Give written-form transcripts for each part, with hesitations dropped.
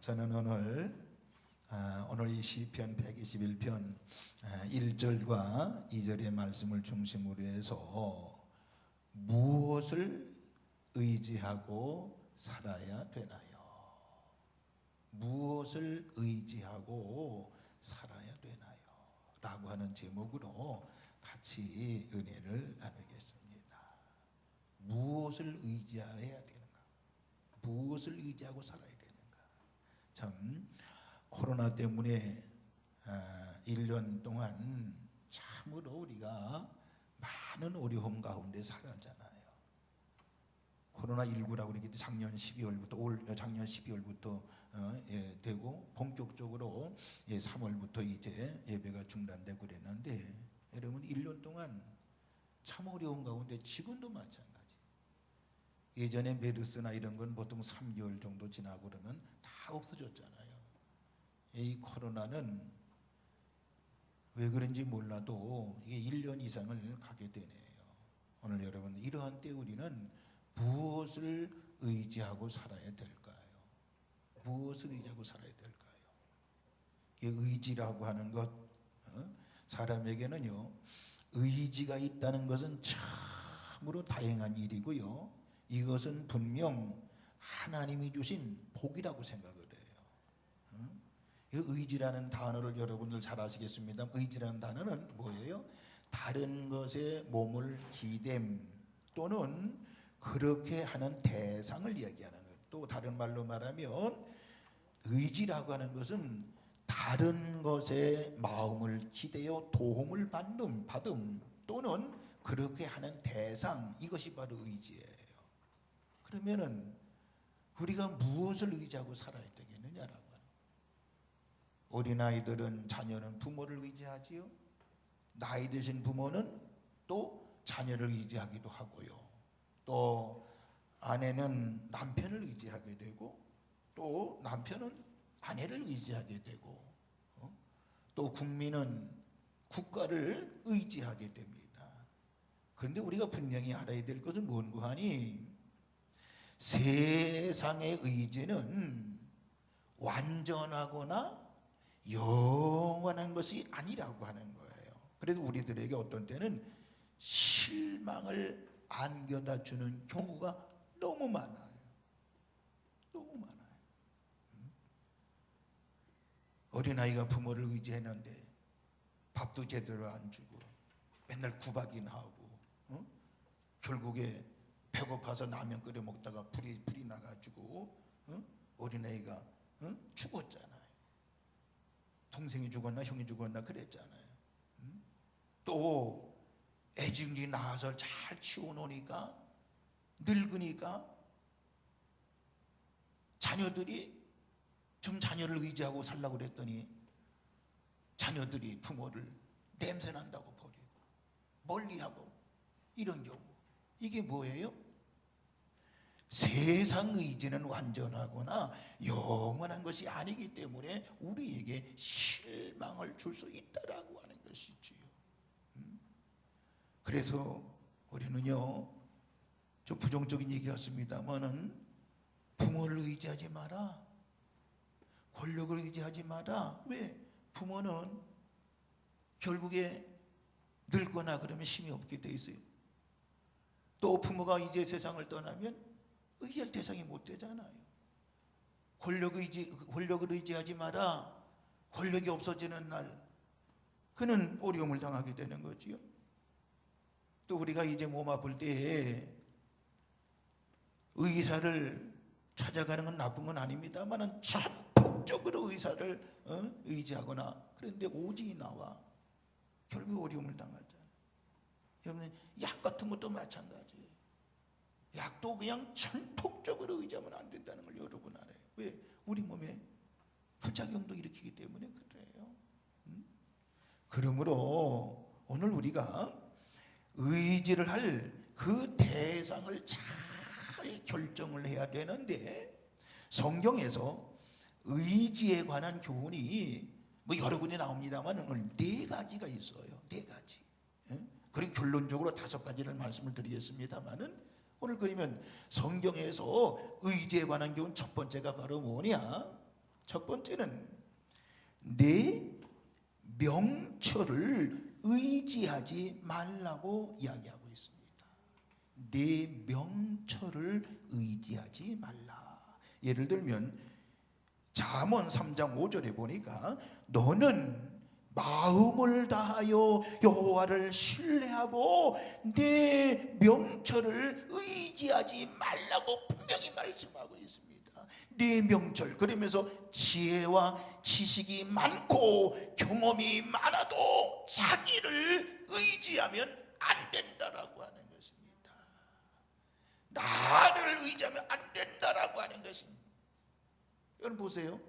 저는 오늘 이 시편 121편 1절과 2절의 말씀을 중심으로 해서 무엇을 의지하고 살아야 되나요? 무엇을 의지하고 살아야 되나요? 라고 하는 제목으로 같이 은혜를 나누겠습니다. 무엇을 의지해야 되는가? 무엇을 의지하고 살아야 되는가? 참 코로나 때문에 1년 동안 참으로 우리가 많은 어려움 가운데 살았잖아요. 코로나19라고 그랬기 때문에 작년 12월부터 되고 본격적으로 3월부터 이제 예배가 중단되고 그랬는데, 여러분 1년 동안 참 어려운 가운데 지금도 마찬가지. 예전에 메르스나 이런 건 보통 3개월 정도 지나고 그러면 다 없어졌잖아요. 이 코로나는 왜 그런지 몰라도 이게 1년 이상을 가게 되네요. 오늘 여러분, 이러한 때 우리는 무엇을 의지하고 살아야 될까요? 무엇을 의지하고 살아야 될까요? 이 의지라고 하는 것, 사람에게는요, 의지가 있다는 것은 참으로 다행한 일이고요, 이것은 분명 하나님이 주신 복이라고 생각을 해요. 이 의지라는 단어를 여러분들 잘 아시겠습니다. 의지라는 단어는 뭐예요? 다른 것에 몸을 기댐 또는 그렇게 하는 대상을 이야기하는 거예요. 또 다른 말로 말하면 의지라고 하는 것은 다른 것에 마음을 기대어 도움을 받음 또는 그렇게 하는 대상, 이것이 바로 의지예요. 그러면은 우리가 무엇을 의지하고 살아야 되겠느냐라고 하는 거예요. 어린아이들은, 자녀는 부모를 의지하지요. 나이 드신 부모는 또 자녀를 의지하기도 하고요. 또 아내는 남편을 의지하게 되고, 또 남편은 아내를 의지하게 되고, 또 국민은 국가를 의지하게 됩니다. 그런데 우리가 분명히 알아야 될 것은 뭔고 하니, 세상의 의지는 완전하거나 영원한 것이 아니라고 하는 거예요. 그래서 우리들에게 어떤 때는 실망을 안겨다 주는 경우가 너무 많아요. 너무 많아요. 어린아이가 부모를 의지했는데 밥도 제대로 안 주고 맨날 구박이나 하고, 결국에 배고파서 라면 끓여 먹다가 불이 나가지고 어린아이가 죽었잖아요. 동생이 죽었나 형이 죽었나 그랬잖아요. 또 애증이 낳아서 잘 키워놓으니까 늙으니까 자녀들이 좀 자녀를 의지하고 살라고 그랬더니 자녀들이 부모를 냄새난다고 버리고 멀리하고, 이런 경우. 이게 뭐예요? 세상 의지는 완전하거나 영원한 것이 아니기 때문에 우리에게 실망을 줄 수 있다라고 하는 것이지요. 그래서 우리는요, 좀 부정적인 얘기였습니다만은 부모를 의지하지 마라, 권력을 의지하지 마라. 왜? 부모는 결국에 늙거나 그러면 힘이 없게 돼 있어요. 또 부모가 이제 세상을 떠나면 의지할 대상이 못 되잖아요. 권력을 의지하지 마라. 권력이 없어지는 날 그는 어려움을 당하게 되는 거지요. 또 우리가 이제 몸 아플 때에 의사를 찾아가는 건 나쁜 건 아닙니다만 전폭적으로 의사를 의지하거나, 그런데 오진이 나와 결국 어려움을 당하잖아요. 여러분, 약 같은 것도 마찬가지예요. 약도 그냥 전폭적으로 의지하면 안 된다는 걸 여러분 알아요. 왜? 우리 몸에 부작용도 일으키기 때문에 그래요. 그러므로 오늘 우리가 의지를 할 그 대상을 잘 결정을 해야 되는데, 성경에서 의지에 관한 교훈이 여러 군데 나옵니다만 오늘 4가지가 있어요. 4가지. 그리고 결론적으로 5가지를 말씀을 드리겠습니다만은, 오늘 그러면 성경에서 의지에 관한 교훈 첫 번째가 바로 뭐냐? 첫 번째는 내 명철을 의지하지 말라고 이야기하고 있습니다. 내 명철을 의지하지 말라. 예를 들면 잠언 3장 5절에 보니까 너는 마음을 다하여 여호와를 신뢰하고 내 명철을 의지하지 말라고 분명히 말씀하고 있습니다. 네 명철, 그러면서 지혜와 지식이 많고 경험이 많아도 자기를 의지하면 안 된다라고 하는 것입니다. 나를 의지하면 안 된다라고 하는 것입니다. 여러분 보세요.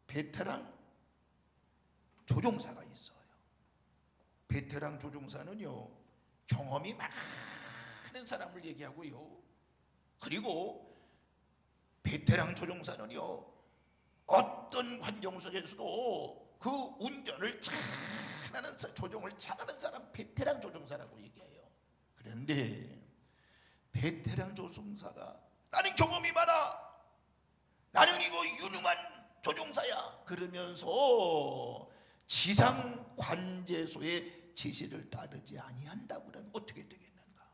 베테랑 조종사가 있어요. 베테랑 조종사는요, 경험이 많은 사람을 얘기하고요. 그리고 베테랑 조종사는요, 어떤 환경 속에서도 그 운전을 잘하는, 조종을 잘하는 사람 베테랑 조종사라고 얘기해요. 그런데 베테랑 조종사가 나는 경험이 많아, 나는 이거 유능한 조종사야 그러면서 지상 관제소의 지시를 따르지 아니한다고 그러면 어떻게 되겠는가?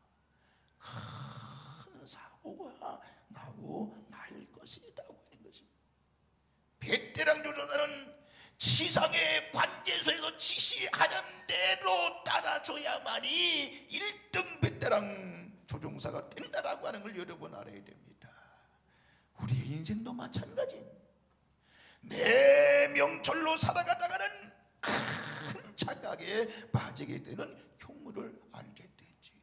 큰 사고가 나고 말 것이라고 하는 것입니다. 베테랑 조종사는 지상의 관제소에서 지시하는 대로 따라줘야만이 1등 베테랑 조종사가 된다라고 하는 걸 여러분 알아야 됩니다. 우리의 인생도 마찬가지입니다. 내 명철로 살아가다가는 큰 착각에 빠지게 되는 경우를 알게 되지요.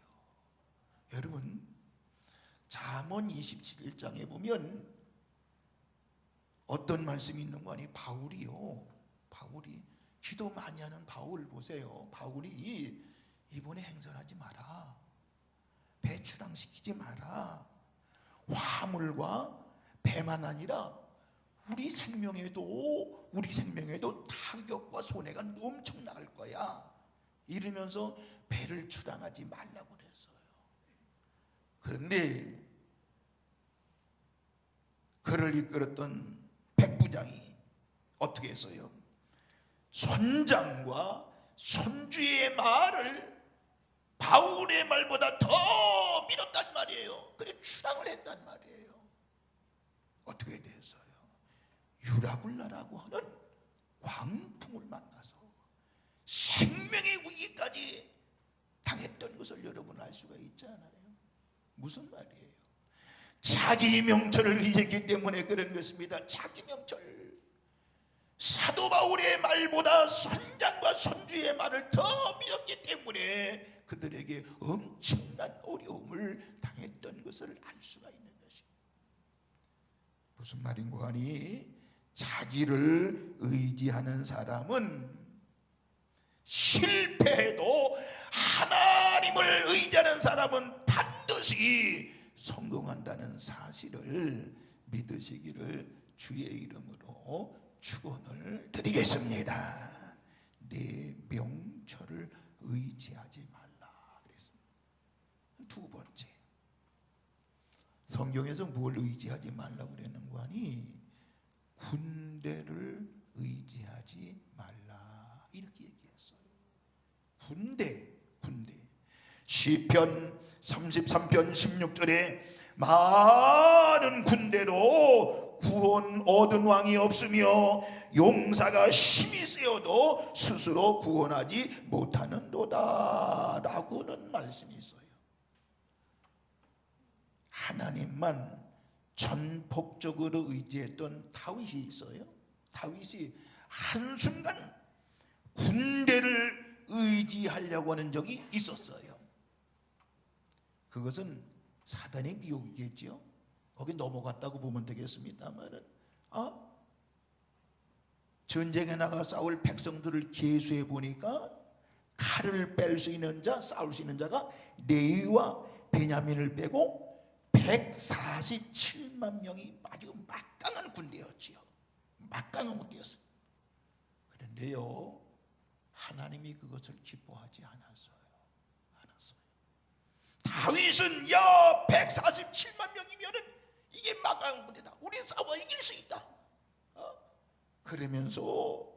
여러분 잠언 27장에 보면 어떤 말씀이 있는 거 아니? 바울이 기도 많이 하는 바울 보세요. 바울이 이번에 행선하지 마라, 배출항시키지 마라, 화물과 배만 아니라 우리 생명에도 타격과 손해가 엄청날 거야 이러면서 배를 출항하지 말라고 그랬어요. 그런데 그를 이끌었던 백부장이 어떻게 했어요? 선장과 선주의 말을 바울의 말보다 더 믿었단 말이에요. 그래 출항을 했단 말이에요. 어떻게 됐어요? 유라굴라라고 하는 광풍을 만나서 생명의 위기까지 당했던 것을 여러분 알 수가 있잖아요. 무슨 말이에요? 자기 명철을 의지했기 때문에 그런 것입니다. 자기 명철. 사도 바울의 말보다 선장과 선주의 말을 더 믿었기 때문에 그들에게 엄청난 어려움을 당했던 것을 알 수가 있는 것입니다. 무슨 말인고 하니 자기를 의지하는 사람은 실패해도 하나님을 의지하는 사람은 반드시 성공한다는 사실을 믿으시기를 주의 이름으로 축원을 드리겠습니다. 내 명철을 의지하지 말라 그랬습니다. 두 번째, 성경에서 뭘 의지하지 말라고 그랬는가 하니 군대를 의지하지 말라 이렇게 얘기했어요. 군대. 시편 33편 16절에 많은 군대로 구원 얻은 왕이 없으며 용사가 힘이 세어도 스스로 구원하지 못하는도다 라고는 말씀이 있어요. 하나님만 전폭적으로 의지했던 다윗이 있어요. 다윗이 한순간 군대를 의지하려고 하는 적이 있었어요. 그것은 사단의 미혹이겠죠. 거기 넘어갔다고 보면 되겠습니다만은 전쟁에 나가 싸울 백성들을 계수해 보니까 칼을 뺄 수 있는 자, 싸울 수 있는 자가 레위와 베냐민을 빼고 147만 명이 아주 막강한 군대였지요. 막강한 군대였어요. 그런데요, 하나님이 그것을 기뻐하지 않았어요. 다윗은 147만 명이면은 이게 막강한 군대다. 우리 싸워 이길 수 있다. 그러면서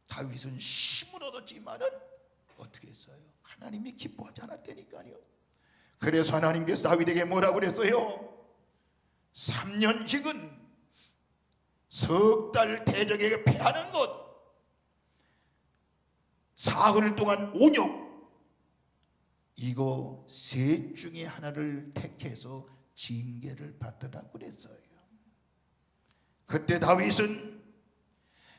다윗은 힘을 얻었지만은 어떻게 했어요? 하나님이 기뻐하지 않았다니까요. 그래서 하나님께서 다윗에게 뭐라고 그랬어요? 3년 희근, 석 달 대적에게 패하는 것, 사흘 동안 온역, 이거 셋 중에 하나를 택해서 징계를 받으라고 그랬어요. 그때 다윗은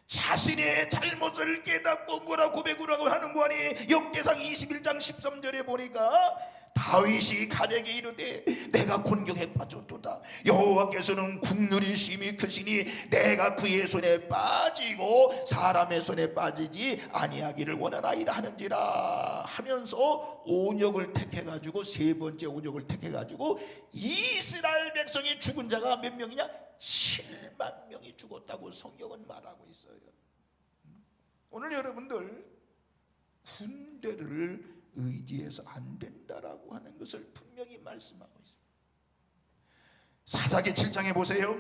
자신의 잘못을 깨닫고 뭐라 고백을 하고 하는 거 아니? 역대상 21장 13절에 보니까 다윗이 가데게 이르되 내가 곤경에 빠졌도다. 여호와께서는 국률이 심히 크시니 내가 그의 손에 빠지고 사람의 손에 빠지지 아니하기를 원하나이다 하는지라 하면서 온역을 택해가지고 세 번째 온역을 택해가지고 이스라엘 백성의 죽은 자가 몇 명이냐? 7만 명이 죽었다고 성경은 말하고 있어요. 오늘 여러분들 군대를 의지해서 안 된다라고 하는 것을 분명히 말씀하고 있습니다. 사사기 7장에 보세요.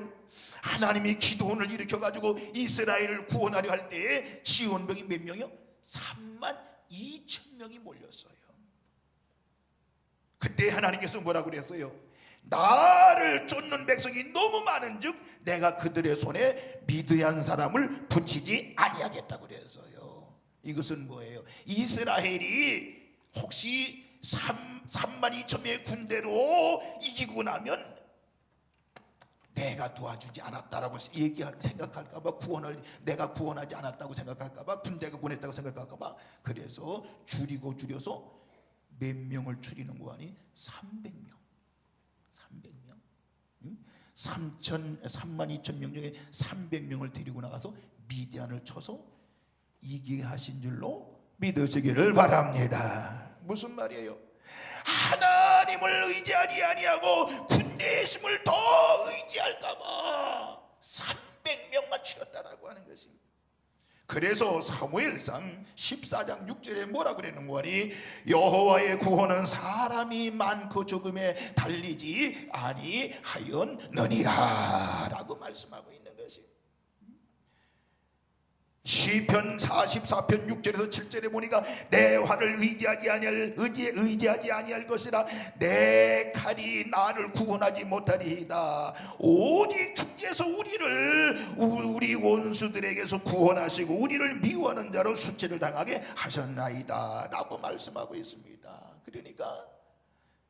하나님이 기드온을 일으켜가지고 이스라엘을 구원하려 할 때에 지원병이 몇 명이요? 3만 2천 명이 몰렸어요. 그때 하나님께서 뭐라고 그랬어요? 나를 쫓는 백성이 너무 많은즉 내가 그들의 손에 미드얀 사람을 붙이지 아니하겠다고 그랬어요. 이것은 뭐예요? 이스라엘이 혹시 3만 2천 명의 군대로 이기고 나면 내가 도와주지 않았다라고 생각할까봐, 내가 구원하지 않았다고 생각할까봐, 군대가 보냈다고 생각할까봐, 그래서 줄여서 몇 명을 줄이는 거 아니? 300명. 3만 2천 명 중에 300명을 데리고 나가서 미디안을 쳐서 이기게 하신 줄로 믿으시기를 바랍니다. 무슨 말이에요? 하나님을 의지하지 아니하고 군대의 힘을 더 의지할까봐 300명만 죽였다라고 하는 것입니다. 그래서 사무엘상 14장 6절에 뭐라고 그랬는 거니? 여호와의 구원은 사람이 많고 적음에 달리지 아니하였느니라 라고 말씀하고 있는 것입니다. 시편 44편 6절에서 7절에 보니까 내 활을 의지하지 아니할 것이라 내 칼이 나를 구원하지 못하리이다. 오직 주께서 우리 원수들에게서 구원하시고 우리를 미워하는 자로 수치를 당하게 하셨나이다 라고 말씀하고 있습니다. 그러니까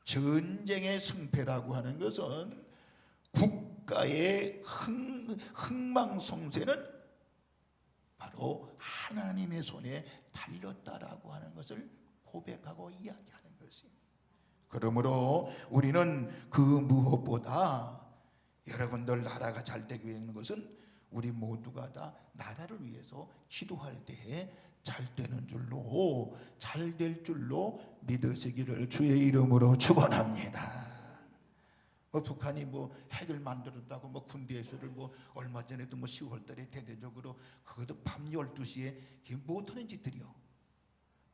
전쟁의 승패라고 하는 것은 국가의 흥망성쇠는 바로 하나님의 손에 달렸다라고 하는 것을 고백하고 이야기하는 것입니다. 그러므로 우리는 그 무엇보다 여러분들 나라가 잘 되기 위해 있는 것은 우리 모두가 다 나라를 위해서 기도할 때에 잘 되는 줄로, 잘 될 줄로 믿으시기를 주의 이름으로 축원합니다. 북한이 핵을 만들었다고 군대에서를 얼마 전에도 10월달에 대대적으로 그것도 밤 12시에 못하는 짓들이요.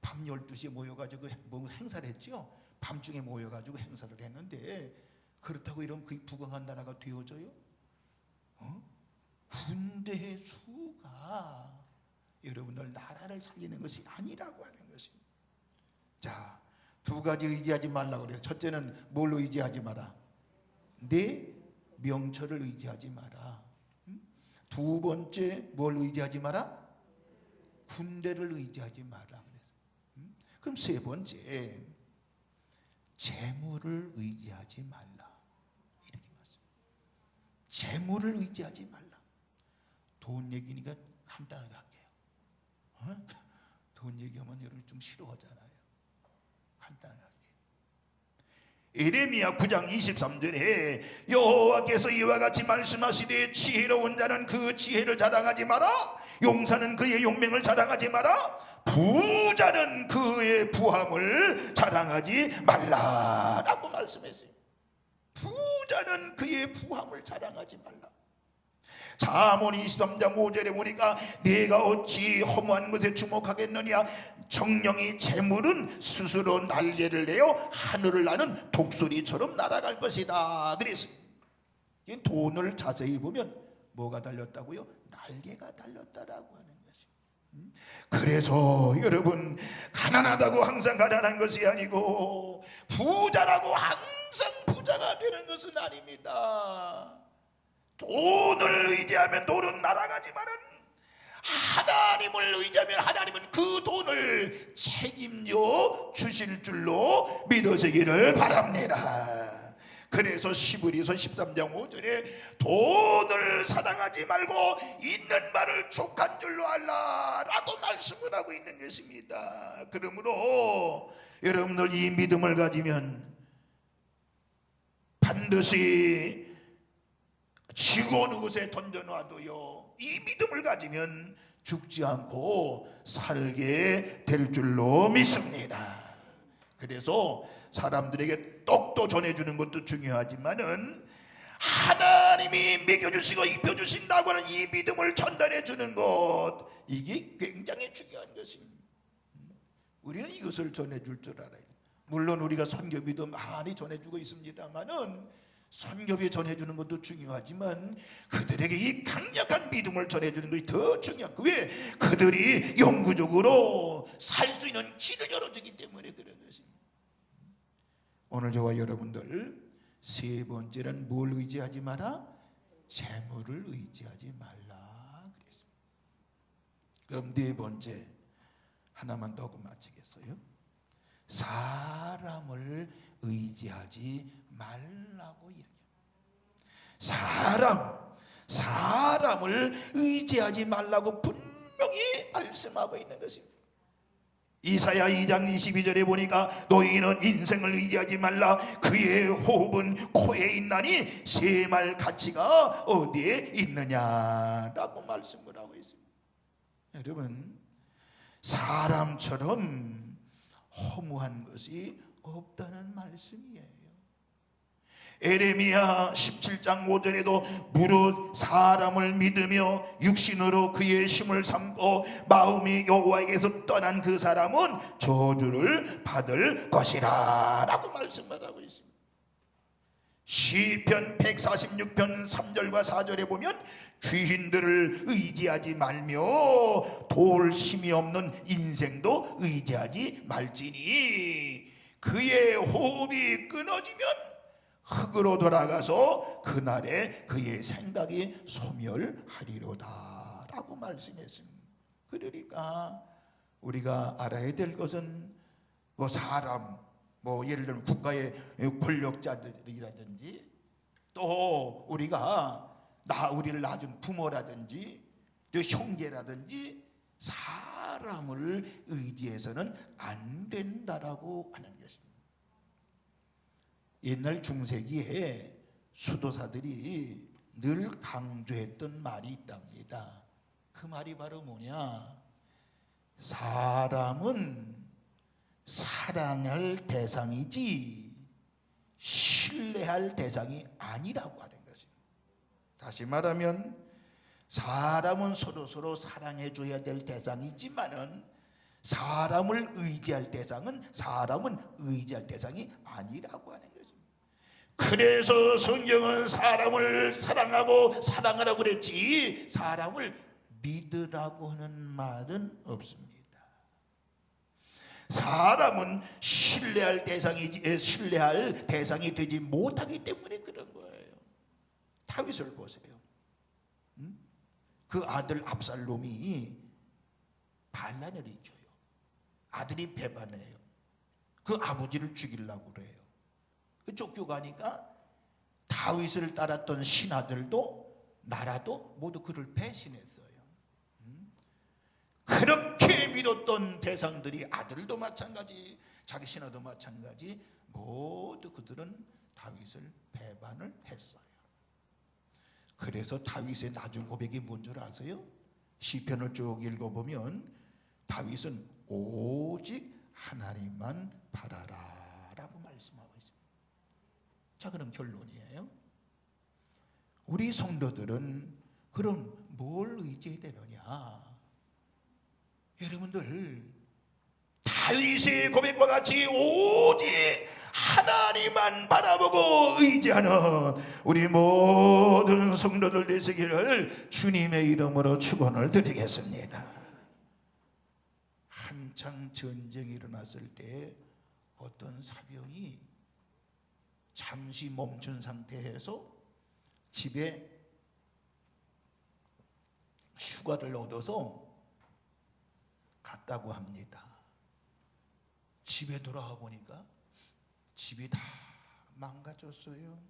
밤 12시에 모여가지고 행사를 했죠. 밤중에 모여가지고 행사를 했는데 그렇다고 이런 그 부강한 나라가 되어져요? 군대의 수가 여러분들 나라를 살리는 것이 아니라고 하는 것입니다. 자, 두 가지 의지하지 말라고 그래요. 첫째는 뭘로 의지하지 마라? 내 명철을 의지하지 마라. 두 번째 뭘 의지하지 마라? 군대를 의지하지 마라. 그럼 세 번째 재물을 의지하지 말라. 이렇게 말씀. 재물을 의지하지 말라. 돈 얘기니까 간단하게 할게요. 돈 얘기하면 여러분 좀 싫어하잖아요. 간단하게 할게요. 에레미야 9장 23절에 여호와께서 이와 같이 말씀하시되 지혜로운 자는 그 지혜를 자랑하지 마라. 용사는 그의 용맹을 자랑하지 마라. 부자는 그의 부함을 자랑하지 말라라고 말씀했어요. 부자는 그의 부함을 자랑하지 말라. 잠언 23장 5절에 보니까 내가 어찌 허무한 것에 주목하겠느냐. 정령이 재물은 스스로 날개를 내어 하늘을 나는 독수리처럼 날아갈 것이다. 그래서 이 돈을 자세히 보면 뭐가 달렸다고요? 날개가 달렸다라고 하는 것이. 그래서 여러분, 가난하다고 항상 가난한 것이 아니고 부자라고 항상 부자가 되는 것은 아닙니다. 돈을 의지하면 돈은 날아가지만은 하나님을 의지하면 하나님은 그 돈을 책임져 주실 줄로 믿으시기를 바랍니다. 그래서 시브리서 13장 5절에 돈을 사랑하지 말고 있는 말을 족한 줄로 알라 라고 말씀을 하고 있는 것입니다. 그러므로 여러분들 이 믿음을 가지면 반드시 지구 어느 곳에 던져놔도요, 이 믿음을 가지면 죽지 않고 살게 될 줄로 믿습니다. 그래서 사람들에게 떡도 전해주는 것도 중요하지만은 하나님이 먹여주시고 입혀주신다고 하는 이 믿음을 전달해 주는 것, 이게 굉장히 중요한 것입니다. 우리는 이것을 전해줄 줄 알아요. 물론 우리가 선교비도 많이 전해주고 있습니다만은 선교비 전해주는 것도 중요하지만 그들에게 이 강력한 믿음을 전해주는 것이 더 중요하고, 왜? 그들이 영구적으로 살 수 있는 길을 열어주기 때문에 그런 것입니다. 오늘 저와 여러분들 세 번째는 뭘 의지하지 마라? 재물을 의지하지 말라 그랬습니다. 그럼 네 번째 하나만 더 하고 마치겠어요. 사람을 의지하지 말라고 얘기합니다. 사람을 의지하지 말라고 분명히 말씀하고 있는 것입니다. 이사야 2장 22절에 보니까 너희는 인생을 의지하지 말라. 그의 호흡은 코에 있나니 쇠말 가치가 어디에 있느냐라고 말씀을 하고 있습니다. 여러분, 사람처럼 허무한 것이 없다는 말씀이에요. 에레미야 17장 5절에도 무릇 사람을 믿으며 육신으로 그의 힘을 삼고 마음이 여호와에게서 떠난 그 사람은 저주를 받을 것이라 라고 말씀을 하고 있습니다. 시편 146편 3절과 4절에 보면 귀신들을 의지하지 말며 도울 힘이 없는 인생도 의지하지 말지니 그의 호흡이 끊어지면 흙으로 돌아가서 그날에 그의 생각이 소멸하리로다 라고 말씀했습니다. 그러니까 우리가 알아야 될 것은 사람, 예를 들면 국가의 권력자들이라든지 또 우리를 낳은 부모라든지 또 형제라든지 사람을 의지해서는 안 된다라고 하는 것입니다. 옛날 중세기에 수도사들이 늘 강조했던 말이 있답니다. 그 말이 바로 뭐냐? 사람은 사랑할 대상이지 신뢰할 대상이 아니라고 하는 것입니다. 다시 말하면 사람은 서로 사랑해 줘야 될 대상이지만은 사람을 의지할 대상은 의지할 대상이 아니라고 하는 것입니다. 그래서 성경은 사람을 사랑하라고 그랬지 사람을 믿으라고 하는 말은 없습니다. 사람은 신뢰할 대상이 되지 못하기 때문에 그런 거예요. 다윗을 보세요. 그 아들 압살롬이 반란을 일으켜요. 아들이 배반해요. 그 아버지를 죽이려고 그래요. 쫓겨가니까 다윗을 따랐던 신하들도 나라도 모두 그를 배신했어요. 그렇게 믿었던 대상들이 아들도 마찬가지, 자기 신하도 마찬가지, 모두 그들은 다윗을 배반을 했어요. 그래서 다윗의 나중 고백이 뭔 줄 아세요? 시편을 쭉 읽어보면 다윗은 오직 하나님만 바라라 라고 말씀하고 있습니다. 자, 그럼 결론이에요. 우리 성도들은 그럼 뭘 의지해야 되느냐? 여러분들 다윗의 고백과 같이 오직 하나님만 바라보고 의지하는 우리 모든 성도들 되시기를 주님의 이름으로 축원을 드리겠습니다. 한창 전쟁이 일어났을 때 어떤 사병이 잠시 멈춘 상태에서 집에 휴가를 얻어서 갔다고 합니다. 집에 돌아와 보니까 집이 다 망가졌어요.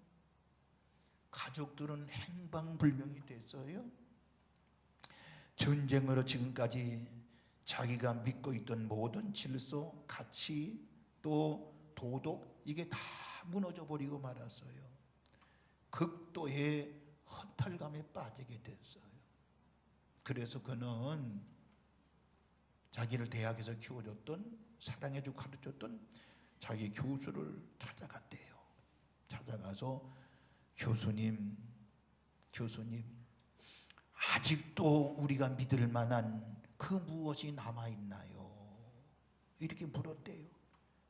가족들은 행방불명이 됐어요. 전쟁으로 지금까지 자기가 믿고 있던 모든 질서, 가치, 또 도덕, 이게 다 무너져 버리고 말았어요. 극도의 허탈감에 빠지게 됐어요. 그래서 그는 자기를 대학에서 키워줬던, 사랑해주고 가르쳤던 자기 교수를 찾아갔대요. 찾아가서 교수님 아직도 우리가 믿을 만한 그 무엇이 남아있나요? 이렇게 물었대요.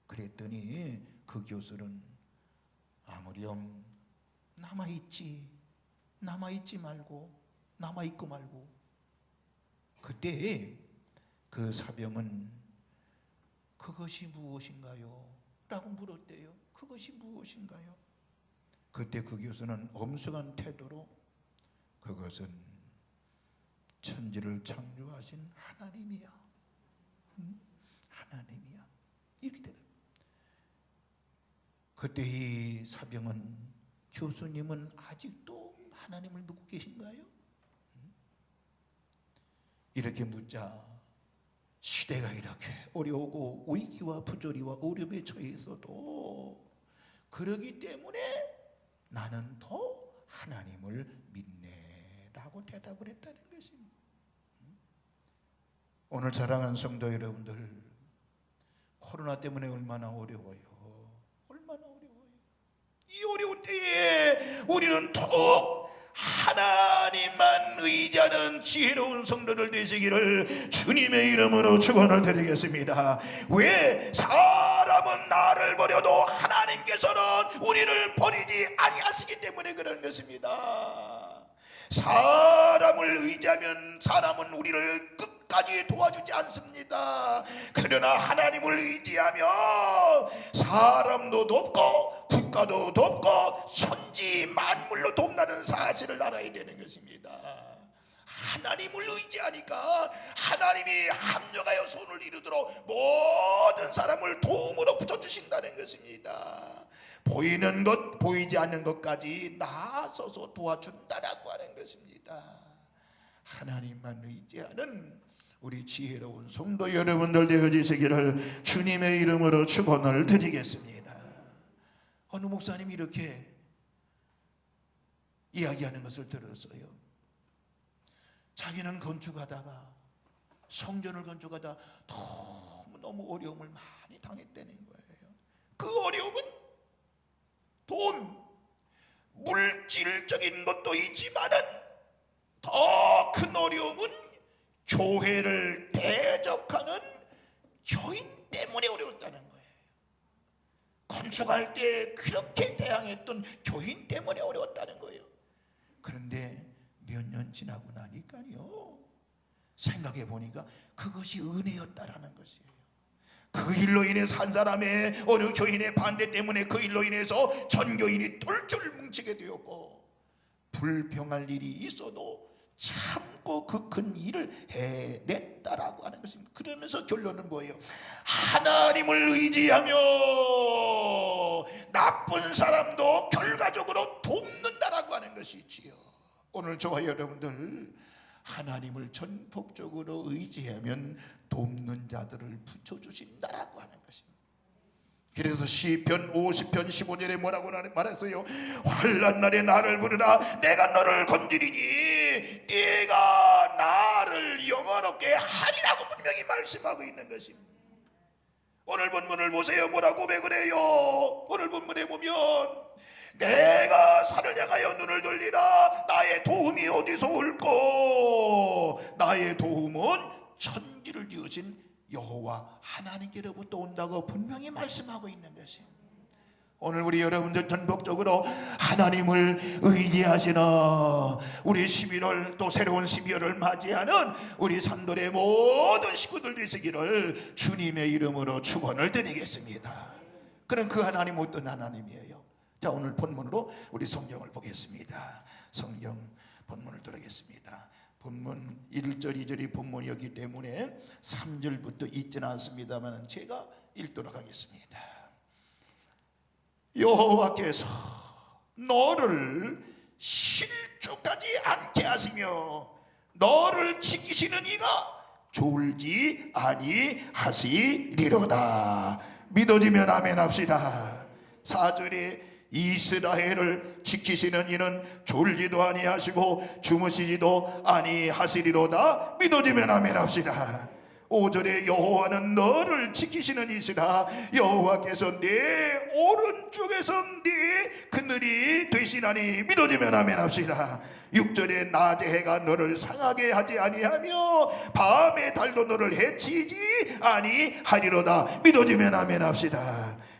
그랬더니 그 교수는 아무렴 남아있지 말고 그때 그 사병은 그것이 무엇인가요? 라고 물었대요. 그것이 무엇인가요? 그때 그 교수는 엄숙한 태도로 그것은 천지를 창조하신 하나님이야. 하나님이야. 이렇게 대답. 그때 이 사병은 교수님은 아직도 하나님을 믿고 계신가요? 이렇게 묻자 시대가 이렇게 어려우고 위기와 부조리와 어려움에 처해 있어도 그러기 때문에 나는 더 하나님을 믿네 라고 대답을 했다는 것입니다. 오늘 사랑하는 성도 여러분들, 코로나 때문에 얼마나 어려워요. 이 어려운 때에 우리는 더욱 하나님만 의지하는 지혜로운 성도들 되시기를 주님의 이름으로 축원을 드리겠습니다. 왜? 사람은 나를 버려도 하나님께서는 우리를 버리지 아니하시기 때문에 그런 것입니다. 사람을 의지하면 사람은 우리를 끝까지 도와주지 않습니다. 그러나 하나님을 의지하면 사람도 돕고 국가도 돕고 천지 만물로 돕는다는 사실을 알아야 되는 것입니다. 하나님을 의지하니까 하나님이 합력하여 손을 이루도록 모든 사람을 도움으로 붙여주신다는 것입니다. 보이는 것, 보이지 않는 것까지 나서서 도와준다라고 하는 것입니다. 하나님만 의지하는 우리 지혜로운 성도 여러분들 되어지시기를 주님의 이름으로 축원을 드리겠습니다. 어느 목사님이 이렇게 이야기하는 것을 들었어요. 자기는 건축하다가 성전을 건축하다 너무 어려움을 많이 당했다는 거예요. 그 어려움은 돈, 물질적인 것도 있지만은 더 큰 어려움은 교회를 대적하는 교인 때문에 어려웠다는 거예요. 건축할 때 그렇게 대항했던 교인 때문에 어려웠다는 거예요. 그런데 몇 년 지나고 나니까요, 생각해 보니까 그것이 은혜였다라는 것이에요. 그 일로 인해서 한 사람의 어느 교인의 반대 때문에 그 일로 인해서 전 교인이 똘똘 뭉치게 되었고, 불평할 일이 있어도 참고 그 큰 일을 해냈다라고 하는 것입니다. 그러면서 결론은 뭐예요? 하나님을 의지하며 나쁜 사람도 결과적으로 돕는다라고 하는 것이지요. 오늘 저와 여러분들 하나님을 전폭적으로 의지하면 돕는 자들을 붙여주신다라고 하는 것입니다. 그래서 시편 50편 15절에 뭐라고 말했어요? 환난 날에 나를 부르라 내가 너를 건드리니 네가 나를 영원롭게 하리라고 분명히 말씀하고 있는 것입니다. 오늘 본문을 보세요. 뭐라고 고백을 해요? 오늘 본문에 보면 내가 산을 향하여 눈을 돌리라 나의 도움이 어디서 올꼬? 나의 도움은 천지를 지으신 여호와 하나님께로부터 온다고 분명히 말씀하고 있는 것입니다. 오늘 우리 여러분들 전폭적으로 하나님을 의지하시는 우리 11월 또 새로운 12월을 맞이하는 우리 산돌의 모든 식구들 되시기를 주님의 이름으로 축원을 드리겠습니다. 그럼 그 하나님 어떤 하나님이에요? 자, 오늘 본문으로 우리 성경을 보겠습니다. 성경 본문을 들어겠습니다. 본문 1절 2절이 본문이었기 때문에 3절부터 읽지는 않습니다만 제가 읽도록 하겠습니다. 여호와께서 너를 실족하지 않게 하시며 너를 지키시는 이가 졸지 아니하시리로다. 믿어지면 아멘 합시다. 4절에 이스라엘을 지키시는 이는 졸지도 아니하시고 주무시지도 아니하시리로다. 믿어지면 아멘 합시다. 5절에 여호와는 너를 지키시는 이시라. 여호와께서 내 오른쪽에서 네 그늘이 되시나니. 믿어지면 아멘 합시다. 6절에 낮의 해가 너를 상하게 하지 아니하며 밤의 달도 너를 해치지 아니하리로다. 믿어지면 아멘 합시다.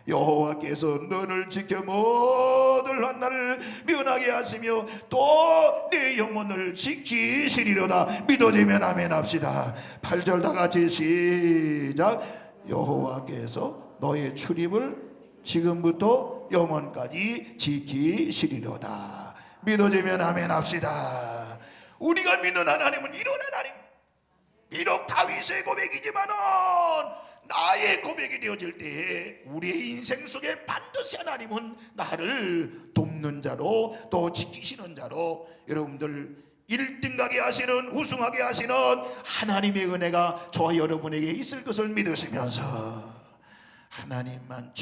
여호와께서 너를 지켜 모든 환난을 면하게 하시며 또 내 영혼을 지키시리로다. 믿어지면 아멘 합시다. 8절 다 같이 시작. 여호와께서 너의 출입을 지금부터 영원까지 지키시리로다. 믿어지면 아멘 합시다. 우리가 믿는 하나님은 이런 하나님. 비록 다윗의 고백이지만은 나의 고백이 되어질 때에 우리의 인생 속에 반드시 하나님은 나를 돕는 자로 또 지키시는 자로 여러분들 1등하게 하시는 우승하게 하시는 하나님의 은혜가 저와 여러분에게 있을 것을 믿으시면서 하나님만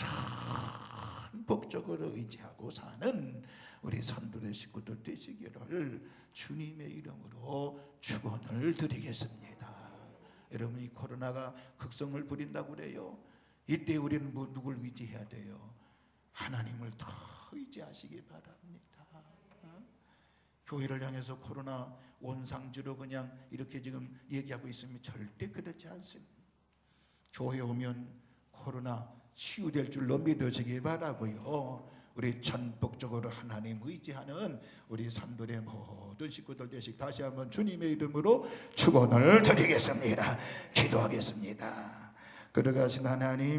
전폭적으로 의지하고 사는 우리 산돌의 식구들 되시기를 주님의 이름으로 축원을 드리겠습니다. 여러분, 이 코로나가 극성을 부린다고 그래요. 이때 우리는 누굴 의지해야 돼요? 하나님을 더 의지하시기 바랍니다. 교회를 향해서 코로나 원상주로 그냥 이렇게 지금 얘기하고 있으면 절대 그렇지 않습니다. 교회 오면 코로나 치유될 줄로 믿으시기 바라고요. 우리 전폭적으로 하나님 의지하는 우리 산돌의 모든 식구들 되시 다시 한번 주님의 이름으로 축원을 드리겠습니다. 기도하겠습니다. 걸어가신 하나님,